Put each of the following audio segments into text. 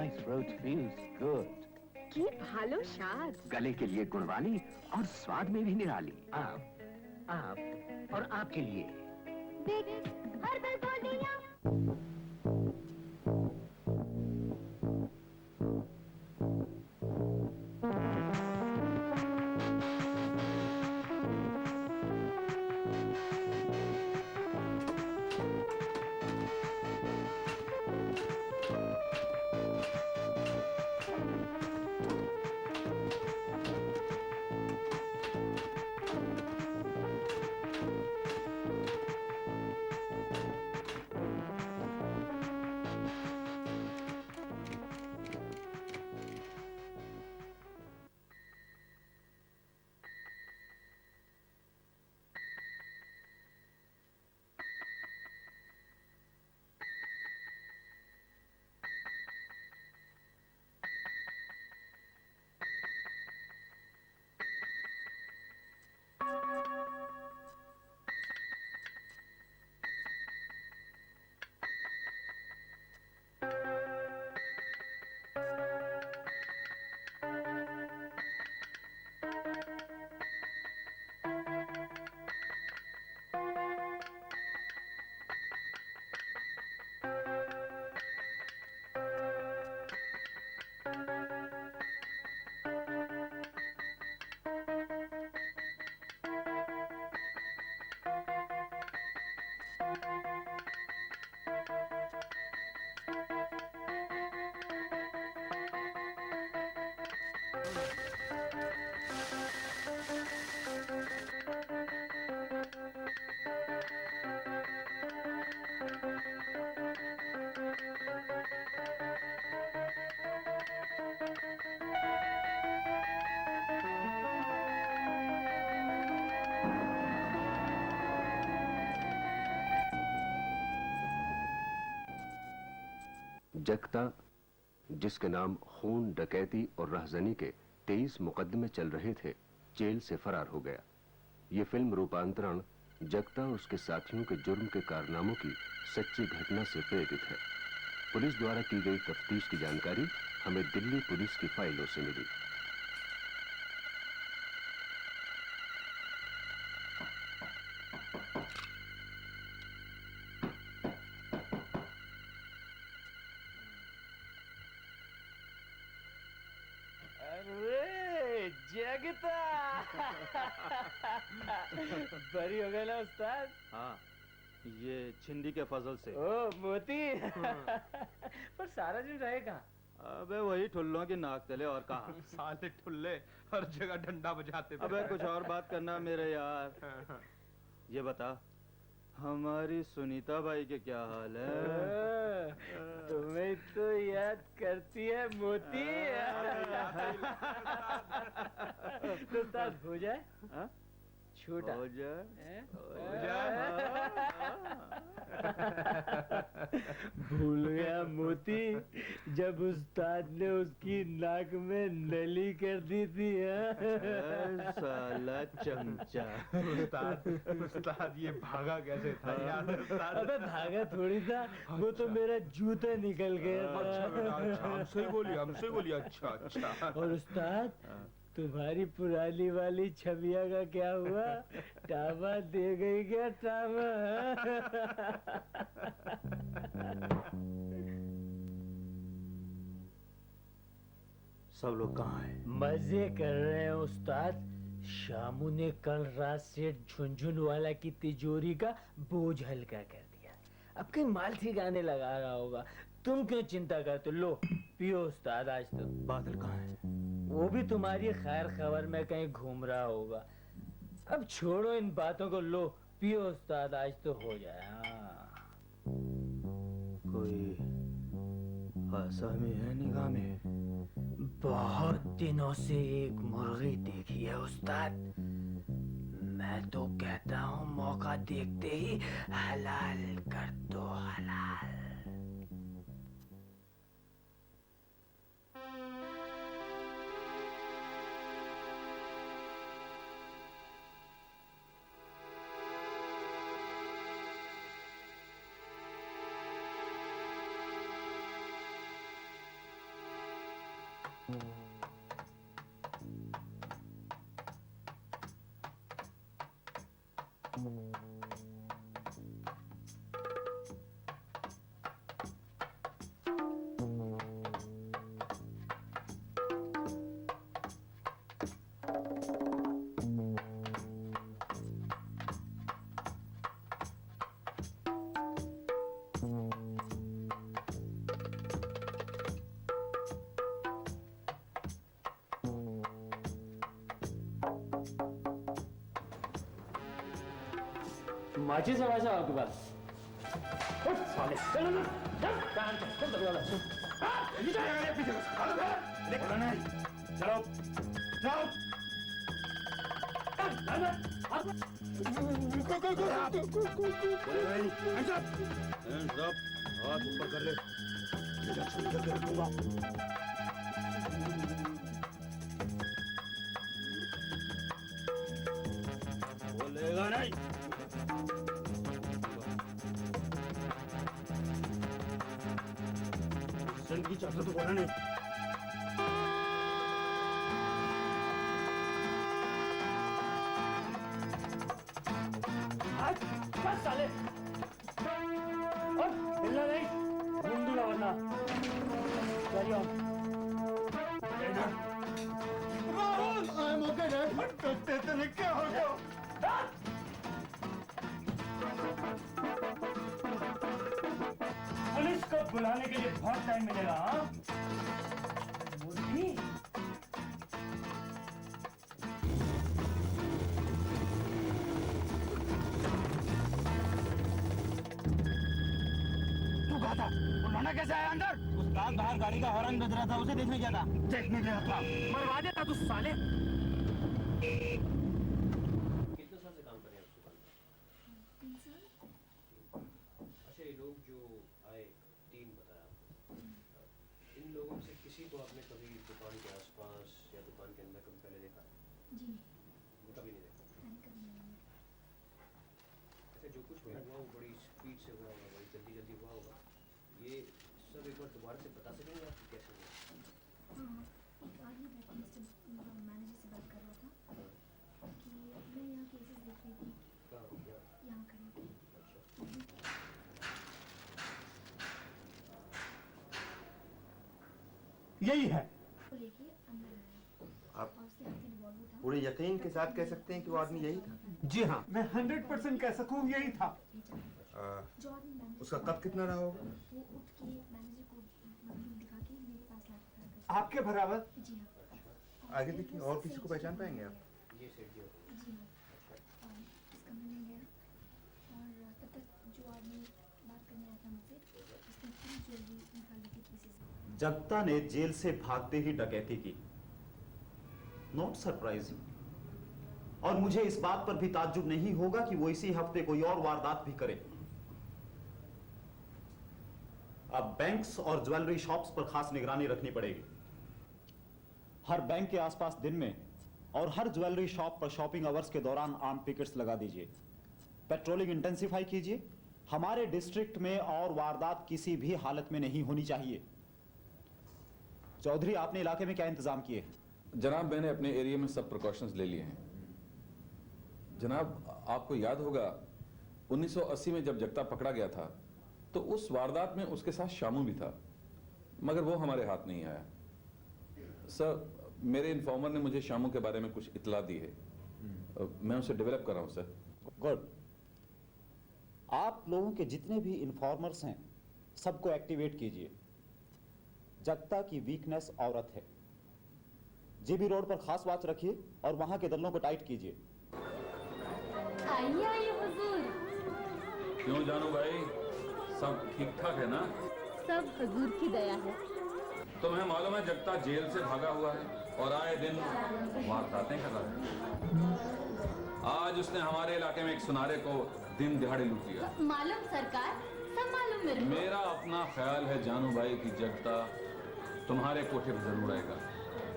My throat feels good. की भालो शाद। गले के लिए गुणवाली और स्वाद में भी निराली। आप और आपके लिए बिग हर्बल गोलियां। जगता, जिसके नाम खून, डकैती और राहजनी के 23 मुकदमे चल रहे थे, जेल से फरार हो गया। ये फिल्म रूपांतरण जगता और उसके साथियों के जुर्म के कारनामों की सच्ची घटना से प्रेरित है। पुलिस द्वारा की गई तफ्तीश की जानकारी हमें दिल्ली पुलिस की फाइलों से मिली। जगता बरी हो गए ना उस्ताद? हाँ, ये छिंदी के फजल से। ओ मोती। पर सारा दिन रहे कहाँ? अबे वही ठुल्लों की नाक तले और कहाँ। साले ठुल्ले हर जगह डंडा बजाते। अबे कुछ और बात करना मेरे यार। ये बता, हमारी सुनीता भाई के क्या हाल है? तुम्हें तो याद करती है मोती। तो उस्ताद हो जाए? छोटा हो जाए, हो जाए। भूल गया मोती, जब उस्ताद ने उसकी नाक में नली कर दी थी। साला चमचा। उस्ताद ये भागा कैसे था यार? अबे भागा थोड़ी था, वो तो मेरा जूता निकल गया था। अच्छा, हमसे बोलिए। अच्छा। और उस्ताद, तुम्हारी पुरानी वाली छबिया का क्या हुआ? टामा दे गई क्या? टामा सब लोग कहाँ हैं? मजे कर रहे हैं उस्ताद। शामू ने कल रात से झुनझुन वाला की तिजोरी का बोझ हल्का कर दिया। अब कहीं माल ठिकाने लगा रहा होगा। तुम क्यों चिंता करते? लो पियो उस्ताद। आज तो बादल कहाँ है? वो भी तुम्हारी खैर खबर में कहीं घूम रहा होगा। अब छोड़ो इन बातों को, लो पियो उस्ताद। आज तो हो जाए। हाँ, कोई आसामी है निगाह में? बहुत दिनों से एक मुर्गी देखी है उस्ताद। मैं तो कहता हूँ मौका देखते ही हलाल कर दो, हलाल। माचिस है भाई साहब आपके पास? उठ साले, चल चल चल, कान चल, चल दरवाजा चल। ये जा रहा है पीछे बस, चलो नहीं, चलो, जाओ। हाथ ऊपर कर ले, करके रखूंगा। बोलेगा नहीं। सन की चाहता तो बोला नहीं। बस साले, और हिलना नहीं, मुंडूला वरना। Carry on. I'm okay, Dad. तेरे क्या हो गया? पुलिस को बुलाने के लिए बहुत टाइम मिलेगा, हाँ? मुर्गी? तू कहा था? वो लौंडा कैसे आया अंदर? उस्ताद बाहर गाड़ी का हॉर्न बज रहा था, उसे देखने गया था। देखने गया था? मरवा देता तू साले। कितने साल से काम कर रहे हैं उस दुकान में? 3 साल। अच्छा, ये लोग जो आए 3 बताया आपको, इन लोगों में से किसी को आपने कभी दुकान के आसपास या दुकान के अंदर कभी पहले देखा? जी कभी नहीं देखा। मैंने कभी नहीं। अच्छा, जो कुछ हुआ वो बड़ी स्पीड से हुआ होगा, बड़ी जल्दी जल्दी हुआ होगा, ये सब एक बार दोबारा से बता सकेंगे आप कि कैसे हुआ? हाँ, एक आदमी बैठे मैनेजर से बात कर रहा था कि मैं यहाँ केसेस देख रही थी, कहाँ क्या? यहाँ खड़ी थी। अच्छा, यही है। वो लेके अंदर आया आप और उसके हाथ में रिवॉल्वर था। पूरे यकीन के साथ कह सकते हैं कि वो आदमी यही था? जी हाँ, मैं 100% कह सकूँ यही था। जो आदमी मैनेजर उसका कद कितना रहा होगा? वो उठ के मैनेजर को बंदूक दिखा के मेरे पास ला के खड़ा कर। आपके बराबर? जी हाँ। आगे देखिए, और किसी को पहचान पाएंगे आप? ये सेठ जी होते हैं। जी हाँ। और इस कमरे में गया और तब तक जो आदमी बात करने आया था मुझसे, उसने पूरी ज्वेलरी निकाल ली थी पीसेस। जगता ने जेल से भागते ही डकैती की। Not surprising. और मुझे इस बात पर भी ताज्जुब नहीं होगा कि वो इसी हफ्ते कोई और वारदात भी करे। अब बैंक्स और ज्वेलरी शॉप्स पर खास निगरानी रखनी पड़ेगी। हर बैंक के आसपास दिन में और हर ज्वेलरी शॉप पर शॉपिंग आवर्स के दौरान आर्म पिकेट्स लगा दीजिए। पेट्रोलिंग इंटेंसिफाई कीजिए। हमारे डिस्ट्रिक्ट में और वारदात किसी भी हालत में नहीं होनी चाहिए। चौधरी, आपने इलाके में क्या इंतजाम किए हैं? जनाब, मैंने अपने एरिया में सब प्रिकॉशंस ले लिए हैं। जनाब, आपको याद होगा 1980 में जब जगता पकड़ा गया था तो उस वारदात में उसके साथ शामू भी था, मगर वो हमारे हाथ नहीं आया। सर, मेरे इन्फॉर्मर ने मुझे शामू के बारे में कुछ इतला दी है। मैं उसे डेवलप कर रहा हूं सर। गुड। आप लोगों के जितने भी इन्फॉर्मर्स हैं सबको एक्टिवेट कीजिए। जगता की वीकनेस औरत है। जीबी रोड पर खास वॉच रखिए और वहां के दलों को टाइट कीजिए। आइए आइए हुजूर। क्यों जानू भाई, सब ठीक ठाक है ना? सब हुजूर की दया है। तुम्हें मालूम है जगता जेल से भागा हुआ है और आए दिन वारदातें कर रहा है। आज उसने हमारे इलाके में एक सुनारे को दिन दिहाड़े लूट लिया। मालूम सरकार, सब मालूम मेरे को। मेरा अपना ख्याल है जानू भाई कि जगता तुम्हारे कोठे पर जरूर आएगा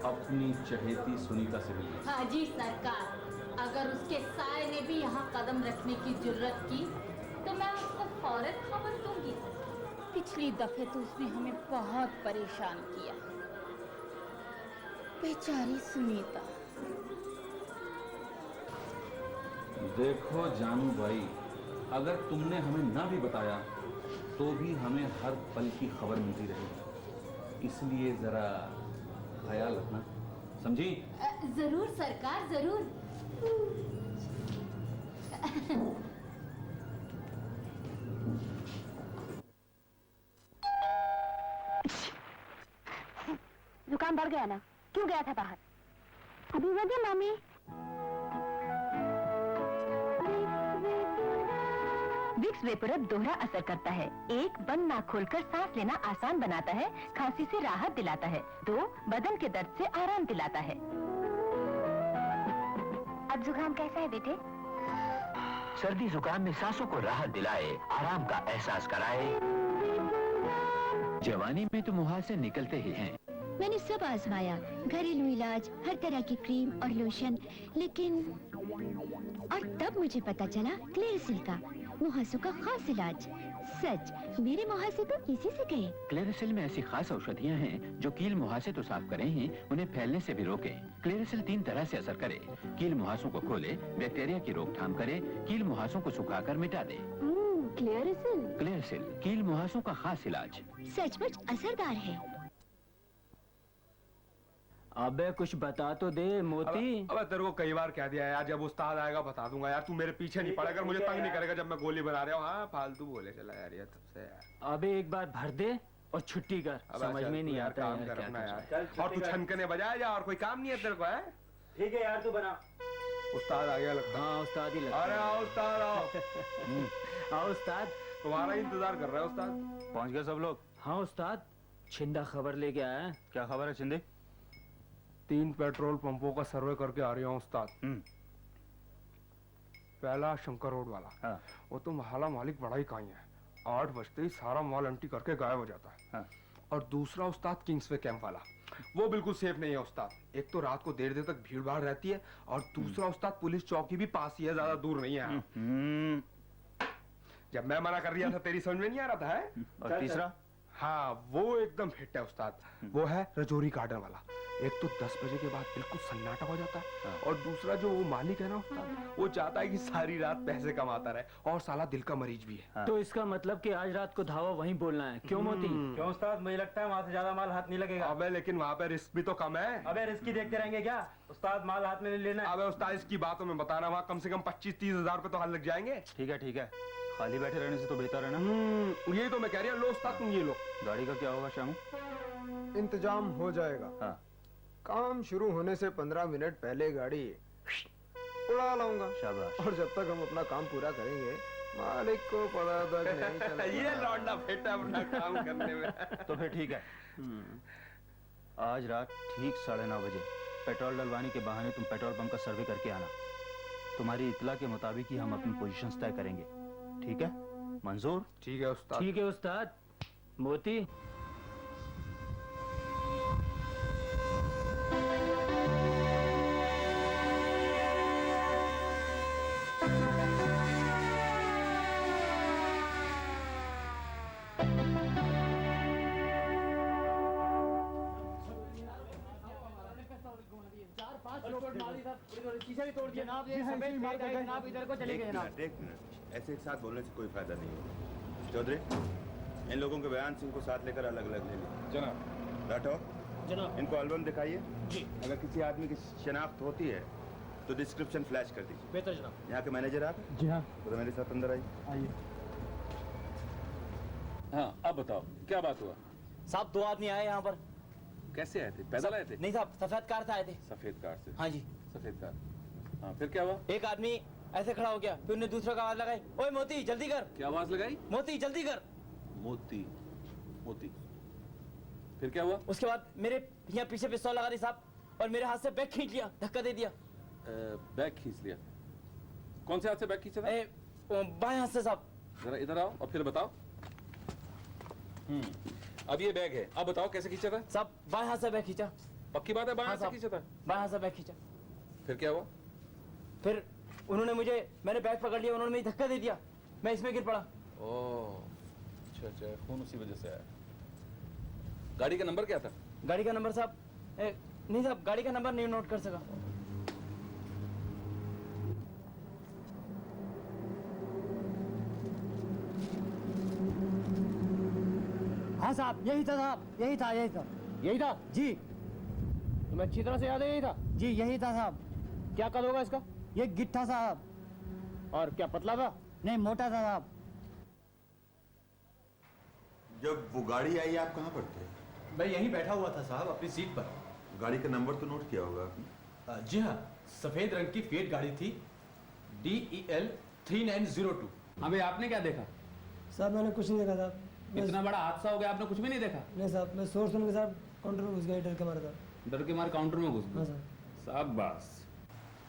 अपनी चहेती सुनीता से मिलने। हाँ जी सरकार, अगर उसके साये ने भी यहाँ कदम रखने की जुर्रत की तो मैं उसको फौरन खबर दूंगी। पिछली दफे तो उसने हमें बहुत परेशान किया। बेचारी सुनीता। देखो जानू भाई, अगर तुमने हमें ना भी बताया तो भी हमें हर पल की खबर मिलती रहेगी, इसलिए जरा ख्याल रखना, समझी? जरूर सरकार, जरूर। जुकाम बढ़ गया ना? क्यों गया था बाहर? अभी वजह मामी। विक्स वेपोरब दोहरा असर करता है। एक, बंद नाक खोलकर सांस लेना आसान बनाता है, खांसी से राहत दिलाता है। 2, बदन के दर्द से आराम दिलाता है। अब जुकाम कैसा है बेटे? सर्दी जुकाम में सांसों को राहत दिलाए, आराम का एहसास कराए। जवानी में तो मुहासे निकलते ही हैं। मैंने सब आजमाया, घरेलू इलाज, हर तरह की क्रीम और लोशन, लेकिन और तब मुझे पता चला क्लेरसिल का, मुहासों का खास इलाज। सच, मेरे मुहासे तो इसी से गए। क्लेरसिल में ऐसी खास औषधियां हैं जो कील मुहासे तो साफ करें ही, उन्हें फैलने से भी रोके। क्लेरसिल 3 तरह से असर करे। कील मुहासों को खोले, बैक्टीरिया की रोकथाम करे, कील मुहासों को सुखाकर मिटा दे। क्लेरसिल। क्लेरसिल कील मुहासों का खास इलाज। सचमुच असरदार है। अबे कुछ बता तो दे मोती। अबे तेरे को कई बार कह दिया यार, जब उस्ताद आएगा बता दूंगा यार, तू मेरे पीछे नहीं पड़ेगा, मुझे तंग नहीं करेगा जब मैं गोली बना रहा हूँ। हाँ फालतू बोले चला यार ये सबसे यार। अबे एक बार भर दे और छुट्टी कर, समझ में नहीं आता काम कर अपना यार। और तू छनकने बजाया जा, और कोई काम नहीं है तेरे को? है ठीक है यार, तू बना। उस्ताद आ गया लगता है। हाँ उस्ताद ही लगता है। अरे आओ उस्ताद आओ। हाँ उस्ताद, तुम्हारा इंतजार कर रहा है उस्ताद। पहुंच गए सब लोग? हाँ उस्ताद, छिंदा खबर लेके आया है। क्या खबर है शिंदे? 3 पेट्रोल पंपों का सर्वे करके आ रही हूँ उस्ताद। पहला शंकर रोड वाला। हाँ। वो तो महाला मालिक बड़ा ही काई है, 8 बजते ही सारा माल एंटी करके गायब हो जाता है। हाँ। और दूसरा उस्ताद किंग्सवे कैंप वाला, वो बिल्कुल सेफ नहीं है उस्ताद। एक तो रात को देर देर तक भीड़ भाड़ रहती है, और दूसरा उस्ताद पुलिस चौकी भी पास ही है, ज्यादा दूर नहीं है। जब मैं मना कर रहा था तेरी समझ में नहीं आ रहा था है? और तीसरा? हाँ वो एकदम फिट है उस्ताद, वो है रजौरी गार्डन वाला। एक तो 10 बजे के बाद बिल्कुल सन्नाटा हो जाता है, और दूसरा जो वो मालिक है ना उस्ताद, वो चाहता है कि सारी रात पैसे कमाता रहे, और साला दिल का मरीज भी है। तो इसका मतलब कि आज रात को धावा वहीं बोलना है, क्यों मोती? क्यों उस्ताद, मुझे लगता है वहाँ से ज्यादा माल हाथ नहीं लगेगा। अबे लेकिन वहाँ पे रिस्क भी तो कम है। अबे रिस्क ही देखते रहेंगे क्या उस्ताद, माल हाथ में नहीं लेना है। अबे उस्ताद इसकी बातों में बताना, वहाँ कम से कम 25-30 हजार रुपए तो हाथ लग जाएंगे। ठीक है, खाली बैठे रहने से तो बेहतर है ना। यही तो मैं कह रही हूँ, लो उस्ताद तुम ये लो। गाड़ी का क्या होगा शामू? इंतजाम हो जाएगा। हाँ। काम शुरू होने से 15 मिनट पहले गाड़ी उड़ा लाऊंगा। शाबाश। और जब तक हम अपना काम पूरा करेंगे, मालिक को पता तक नहीं चलेगा। ये लौंडा फिट है अपना काम करने में। तो फिर ठीक है, आज रात ठीक 9:30 बजे पेट्रोल डलवाने के बहाने तुम पेट्रोल पंप का सर्वे करके आना। तुम्हारी इतला के मुताबिक ही हम अपनी पोजीशंस तय करेंगे, ठीक है? मंजूर? ठीक है उस्ताद। ठीक है उस्ताद। मोती ऐसे एक साथ बोलने से कोई फायदा नहीं है। चौधरी, इन लोगों के बयान से इनको साथ लेकर अलग अलग ले लीजिए। जनाब। राठौर, जनाब। इनको एल्बम दिखाइए जी। अगर किसी आदमी की शनाख्त होती है तो डिस्क्रिप्शन फ्लैश कर दीजिए। बेहतर जनाब। यहाँ के मैनेजर आप? जी हाँ। तो मेरे साथ अंदर आइए। हाँ अब बताओ क्या बात हुआ? साहब 2 आदमी आए यहाँ पर। कैसे आए थे? पैदल आए थे? नहीं साहब, सफेद कार से आए थे। सफेद कार से? हाँ जी। सफेद कार। हाँ फिर क्या हुआ? एक आदमी ऐसे खड़ा हो गया, फिर उन्हें दूसरे को आवाज लगाई, ओए मोती जल्दी कर। क्या आवाज लगाई? मोती जल्दी कर। मोती मोती। फिर क्या हुआ? उसके बाद मेरे यहाँ पीछे पिस्तौल लगा दी साहब, और मेरे हाथ से बैग खींच लिया, धक्का दे दिया। बैग खींच लिया? कौन से हाथ से बैग खींचा था? बाएं हाथ से साहब। जरा इधर आओ और फिर बताओ। अब ये बैग है, अब बताओ कैसे खींचा था? साहब बाएं हाथ से बैग खींचा। पक्की बात है बाएं हाथ से खींचा था? बाएं हाथ से बैग खींचा। फिर क्या हुआ? फिर उन्होंने मैंने बैग पकड़ लिया, उन्होंने मुझे धक्का दे दिया, मैं इसमें गिर पड़ा। ओह अच्छा, खून उसी वजह से आया। गाड़ी का नंबर क्या था? गाड़ी का नंबर साहब नहीं साहब, गाड़ी का नंबर नहीं नोट कर सका। हाँ साहब, यही था साहब, यही था यही था जी। तुम्हें अच्छी तरह से याद है? यही था जी, यही था साहब। क्या कद होगा इसका? ये गिट्ठा साहब। और क्या पतला था? नहीं, मोटा था साहब। जब वो गाड़ी आई आप कहाँ पर थे? मैं यहीं बैठा हुआ था साहब, अपनी सीट पर। गाड़ी का नंबर तो नोट किया होगा आपने? जी हाँ, सफेद रंग की फिएट गाड़ी थी, DEL 3902। अबे आपने क्या देखा? साहब मैंने कुछ नहीं देखा साहब। इतना बड़ा हादसा हो गया, आपने कुछ भी नहीं देखा? नहीं साहब, मैं सोच सुन के साहब काउंटर में घुस गया, डर के मारा था। डर के मारे काउंटर में घुस हाँ गए? साहब। शाबाश।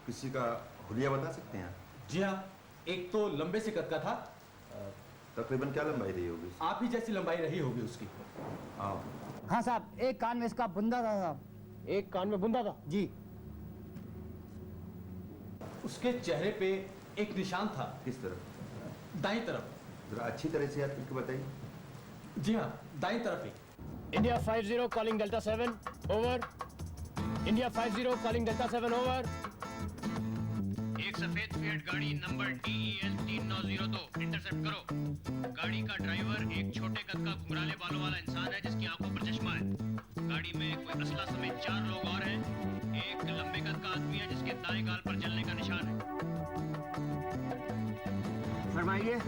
किसी का हुलिया बता सकते हैं? जी हाँ, एक तो लंबे से कद का था। तकरीबन क्या लंबाई रही होगी? आप ही जैसी लंबाई रही होगी उसकी। हाँ साहब, एक कान में इसका बुंदा था साहब। एक कान में बुंदा था? जी। उसके चेहरे पे एक निशान था। किस तरफ? दाईं तरफ। जरा अच्छी तरह से याद करके बताइए। जी हाँ, दाईं तरफ ही। India 50 calling Delta 7 over. India 50 calling Delta 7 over. एक सफेद फिएट गाड़ी नंबर DEL 3902 इंटरसेप्ट करो। गाड़ी का ड्राइवर एक छोटे कद का घुंघराले बालों वाला इंसान है जिसकी आंखों पर चश्मा है। गाड़ी में कोई असला समेत 4 लोग और हैं। एक लंबे कद का आदमी है जिसके दाएं गाल पर जलने का निशान है। फरमाइए।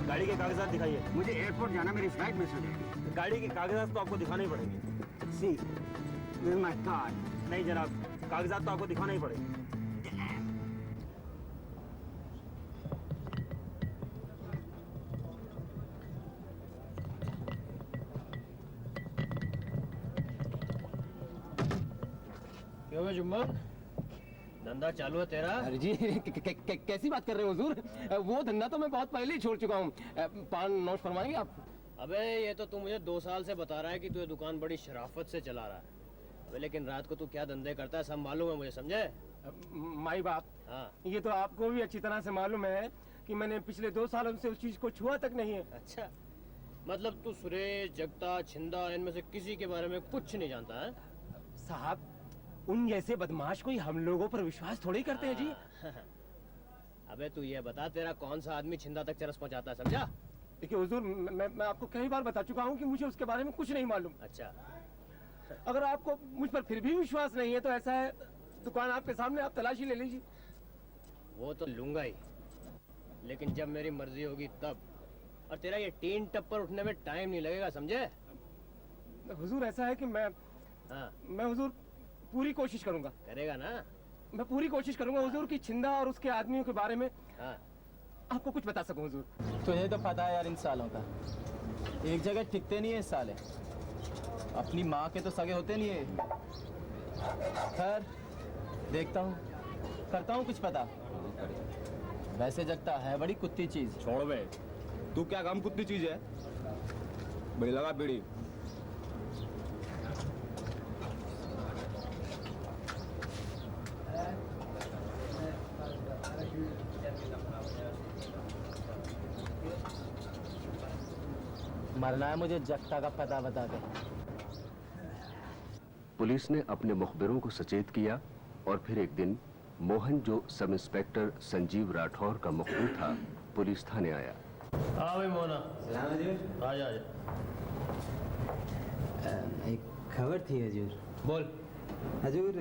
गाड़ी के कागजात दिखाइए। मुझे एयरपोर्ट जाना, मेरी फ्लाइट मिस हो जाएगी। गाड़ी के कागजात तो आपको दिखाने ही पड़ेंगे। सी, दिस इज माय कार्ड। नहीं जनाब, कागजात तो आपको दिखाना ही पड़ेगा। क्यों है जुम्मन, धंधा चालू है तेरा? अरे जी कैसी बात कर रहे हो हुजूर? वो धंधा तो मैं बहुत पहले ही छोड़ चुका हूँ। पान नोश फरमाएंगे आप? अबे ये तो तू मुझे 2 साल से बता रहा है कि तू ये दुकान बड़ी शराफत से चला रहा है। अबे लेकिन रात को तू क्या धंधे करता है सब मालूम है मुझे, समझे? माई बाप, हाँ। ये तो आपको भी अच्छी तरह से मालूम है कि मैंने पिछले 2 सालों से उस चीज को छुआ तक नहीं है। अच्छा, मतलब तू सुरेश, जगता, छिंदा इनमें से किसी के बारे में कुछ नहीं जानता है? साहब, उन जैसे बदमाश कोई हम लोगों पर विश्वास थोड़ी करते हैं जी। अबे तू ये बता, तेरा कौन सा आदमी छिंदा तक चरस पहुंचाता है, समझा? देखिए हुजूर, मैं आपको कई बार बता चुका हूँ कि मुझे उसके बारे में कुछ नहीं मालूम। अच्छा, अगर आपको मुझ पर फिर भी विश्वास नहीं है तो ऐसा है, दुकान आपके सामने, आप तलाशी ले लीजिए। वो तो लूंगा ही, लेकिन जब मेरी मर्जी होगी तब। और तेरा ये टीन टप्पर उठने में टाइम नहीं लगेगा, समझे? हुजूर ऐसा है कि मैं हुजूर पूरी कोशिश करूंगा। करेगा ना? मैं पूरी कोशिश करूंगा हुजूर की छिंदा और उसके आदमियों के बारे में आपको कुछ बता सकूं हुजूर। तुझे तो पता है यार इन सालों का, एक जगह टिकते नहीं है साले। अपनी माँ के तो सगे होते नहीं है। खैर देखता हूँ, करता हूँ कुछ पता। वैसे जगता है बड़ी कुत्ती चीज। छोड़ बे, तू क्या काम कुत्ती चीज है? बड़ी लगा बीड़ी। मरना है मुझे जगता का पता बता के। पुलिस ने अपने मुखबिरों को सचेत किया और फिर एक दिन मोहन, जो सब इंस्पेक्टर संजीव राठौर का मुखबिर था, पुलिस थाने आया। हाँ भाई मोहना, आजा आजा। एक खबर थी हजूर। बोल। हजूर,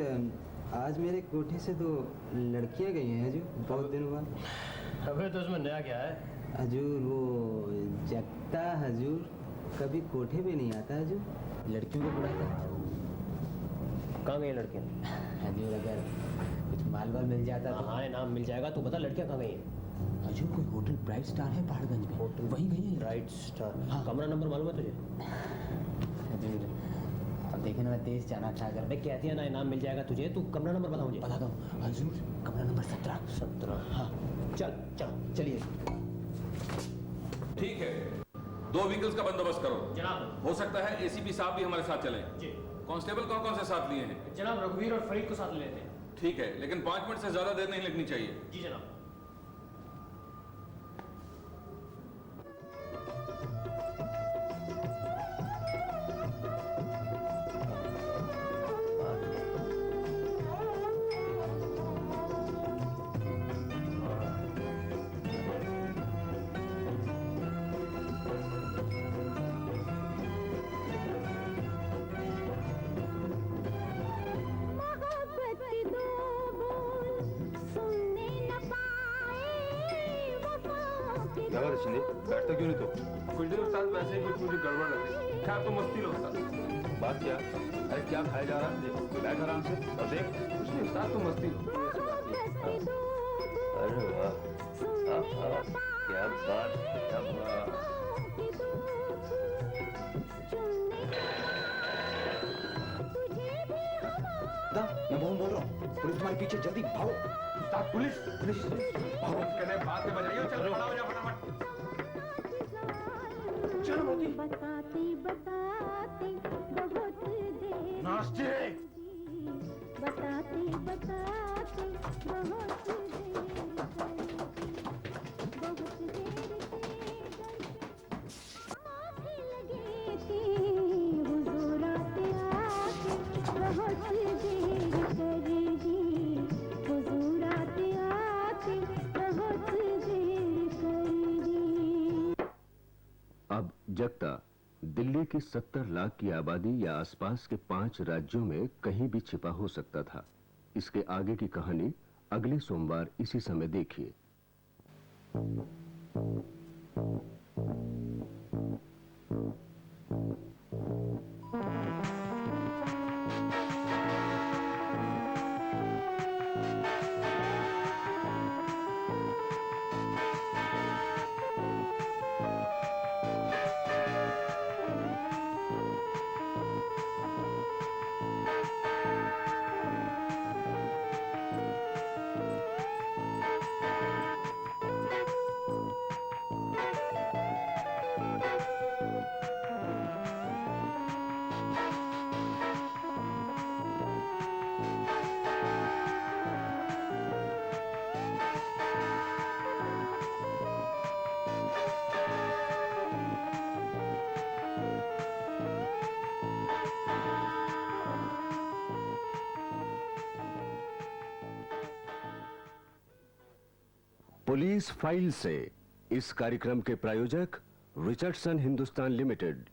आज मेरे कोठी से 2 लड़कियां गई हैं हजूर, बहुत दिनों बाद। अबे तो उसमें नया क्या है? हजूर वो जगता हजूर कभी कोठे पे नहीं आता हजूर, लड़कियों को बुलाता। कहाँ गई लड़कियाँ? हजूर अगर कुछ माल वाल मिल जाता तो। हाँ नाम मिल जाएगा, तू बता लड़कियाँ कहाँ गई हैं? हजूर कोई होटल ब्राइट स्टार है पहाड़गंज में, होटल वहीं गई है। Bright star? हाँ। कमरा नंबर मालूम है तुझे? हजूर अब देखे ना, मैं तेज जाना था अगर। मैं कहती है ना नाम मिल जाएगा तुझे, तू कमरा नंबर बता मुझे। बता दो हजूर, कमरा नंबर 17। 17? हाँ चल चल चलिए। ठीक है, 2 व्हीकल्स का बंदोबस्त करो। जनाब। हो सकता है एसीपी साहब भी हमारे साथ चलें। जी। कांस्टेबल कौन कौन से साथ लिए हैं? जनाब रघुवीर और फरीद को साथ लेते हैं। ठीक है, लेकिन 5 मिनट से ज्यादा देर नहीं लगनी चाहिए। जी जनाब। रे शिंदे, बैठता क्यों नहीं तो? कुछ दिन उस्ताद वैसे ही कुछ मुझे गड़बड़ लगी। खैर तो मस्ती लो उस्ताद। बात क्या? अरे क्या खाया जा रहा है? देख, बैठ आराम से और देख। कुछ नहीं उस्ताद, तो मस्ती लो। अरे वाह, क्या बात, क्या बात। मैं मोहन बोल रहा हूँ, पुलिस तुम्हारे पीछे, जल्दी भागो। उस्ताद पुलिस, पुलिस, भागो कहने बात में बजाइए, चल खड़ा हो जा फटाफट। चल मोदी। बताते बताते बहुत देर नाश्ते। बताते बताते बहुत अब जगता दिल्ली की 70 लाख की आबादी या आसपास के 5 राज्यों में कहीं भी छिपा हो सकता था। इसके आगे की कहानी अगले सोमवार इसी समय देखिए। पुलिस फाइल से इस कार्यक्रम के प्रायोजक रिचर्डसन हिंदुस्तान लिमिटेड,